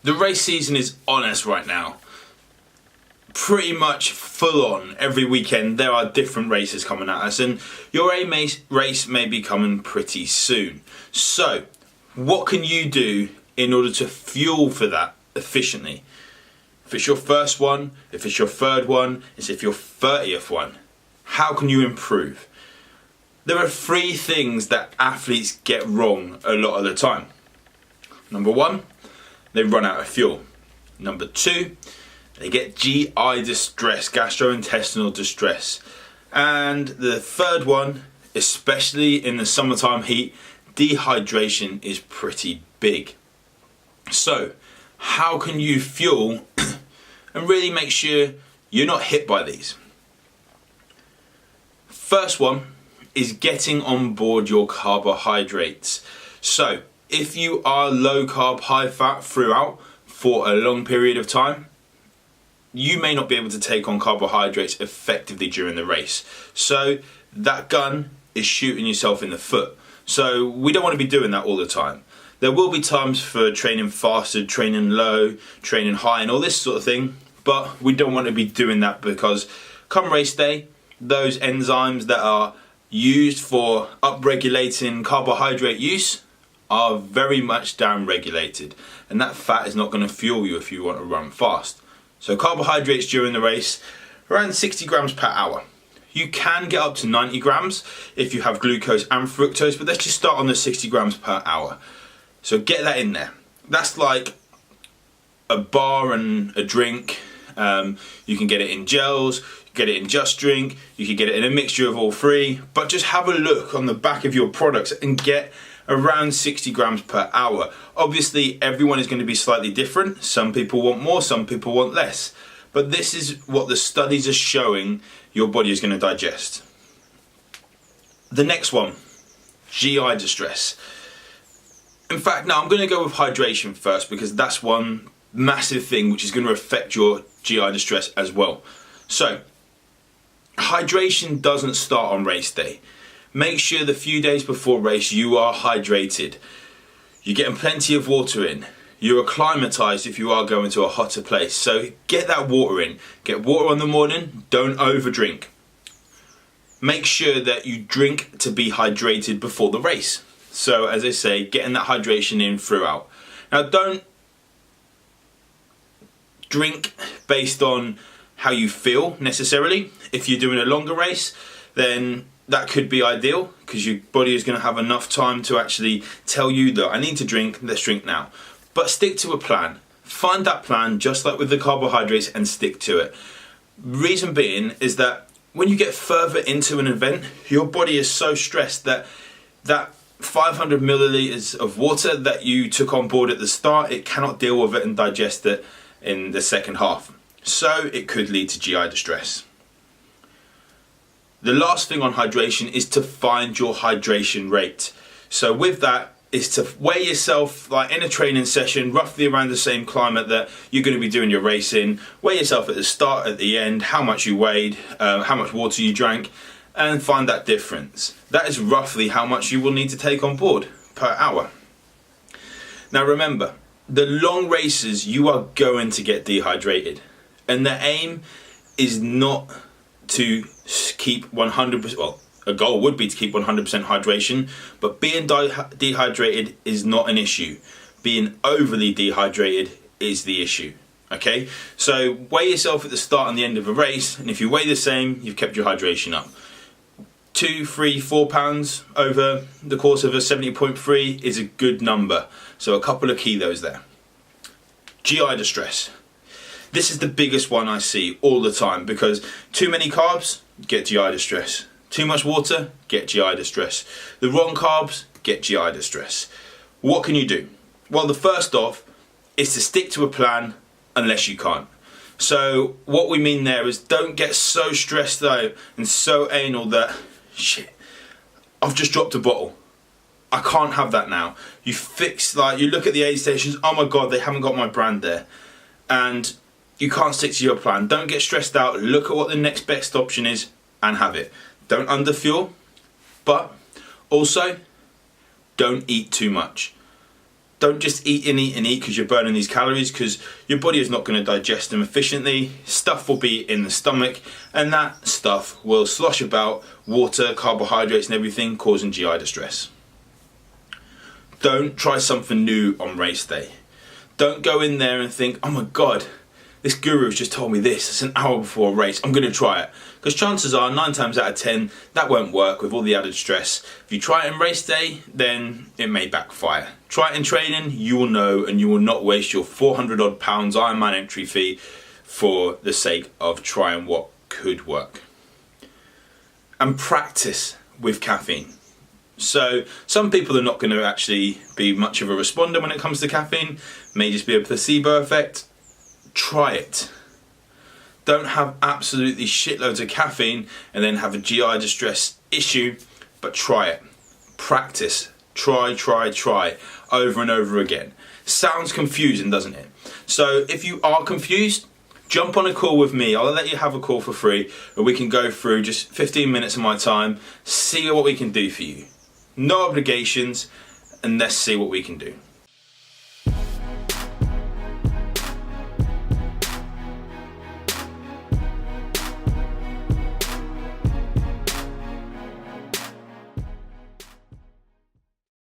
The race season is on us right now. Pretty much full on. Every weekend there are different races coming at us, and your aim race may be coming pretty soon. So what can you do in order to fuel for that efficiently? If it's your first one, if it's your third one, if it's your 30th one, how can you improve? There are 3 things that athletes get wrong a lot of the time. Number 1, they run out of fuel. Number 2, they get GI distress, gastrointestinal distress. And the third one, especially in the summertime heat, dehydration is pretty big. So, how can you fuel and really make sure you're not hit by these? First one is getting on board your carbohydrates. So, if you are low carb, high fat throughout for a long period of time, you may not be able to take on carbohydrates effectively during the race. So that gun is shooting yourself in the foot. So we don't want to be doing that all the time. There will be times for training fasted, training low, training high and all this sort of thing, but we don't want to be doing that because come race day, those enzymes that are used for upregulating carbohydrate use are very much down-regulated, and that fat is not going to fuel you if you want to run fast. So carbohydrates during the race, around 60 grams per hour. You can get up to 90 grams if you have glucose and fructose, but let's just start on the 60 grams per hour. So get that in there. That's like a bar and a drink. You can get it in gels, you can get it in Just Drink, you can get it in a mixture of all 3, but just have a look on the back of your products and get around 60 grams per hour. Obviously everyone is going to be slightly different. Some people want more, some people want less. But this is what the studies are showing your body is going to digest. The next one, GI distress. In fact, now I'm going to go with hydration first because that's one massive thing which is going to affect your GI distress as well. So, hydration doesn't start on race day. Make sure the few days before race you are hydrated. You're getting plenty of water in. You're acclimatized if you are going to a hotter place. So get that water in. Get water in the morning, don't overdrink. Make sure that you drink to be hydrated before the race. So as I say, getting that hydration in throughout. Now don't drink based on how you feel necessarily. If you're doing a longer race, then that could be ideal because your body is going to have enough time to actually tell you that I need to drink, let's drink now. But stick to a plan. Find that plan just like with the carbohydrates and stick to it. Reason being is that when you get further into an event, your body is so stressed that 500 milliliters of water that you took on board at the start, it cannot deal with it and digest it in the second half. So it could lead to GI distress. The last thing on hydration is to find your hydration rate. So with that is to weigh yourself like in a training session, roughly around the same climate that you're going to be doing your race in. Weigh yourself at the start, at the end, how much you weighed, how much water you drank, and find that difference. That is roughly how much you will need to take on board per hour. Now remember, the long races you are going to get dehydrated, and the aim is not to keep 100%, well, a goal would be to keep 100% hydration, but being dehydrated is not an issue. Being overly dehydrated is the issue, okay? So weigh yourself at the start and the end of a race, and if you weigh the same, you've kept your hydration up. 2, 3, 4 pounds over the course of a 70.3 is a good number. So a couple of kilos there. GI distress. This is the biggest one I see all the time because too many carbs, get GI distress. Too much water, get GI distress. The wrong carbs, get GI distress. What can you do? Well, the first off is to stick to a plan unless you can't. So what we mean there is don't get so stressed out and so anal that, shit, I've just dropped a bottle. I can't have that now. You look at the aid stations, oh my God, they haven't got my brand there. And you can't stick to your plan. Don't get stressed out. Look at what the next best option is and have it. Don't underfuel, but also don't eat too much. Don't just eat and eat and eat because you're burning these calories, because your body is not going to digest them efficiently. Stuff will be in the stomach, and that stuff will slosh about, water, carbohydrates and everything, causing GI distress. Don't try something new on race day. Don't go in there and think, oh my God, this guru's just told me this, it's an hour before a race, I'm going to try it. Because chances are, 9 times out of 10, that won't work with all the added stress. If you try it on race day, then it may backfire. Try it in training, you will know, and you will not waste your 400 odd pounds Ironman entry fee for the sake of trying what could work. And practice with caffeine. So some people are not going to actually be much of a responder when it comes to caffeine, may just be a placebo effect. Try it. Don't have absolutely shitloads of caffeine and then have a GI distress issue, but try it. Practice. Try, over and over again. Sounds confusing, doesn't it? So if you are confused, jump on a call with me. I'll let you have a call for free, and we can go through just 15 minutes of my time, see what we can do for you. No obligations, and let's see what we can do.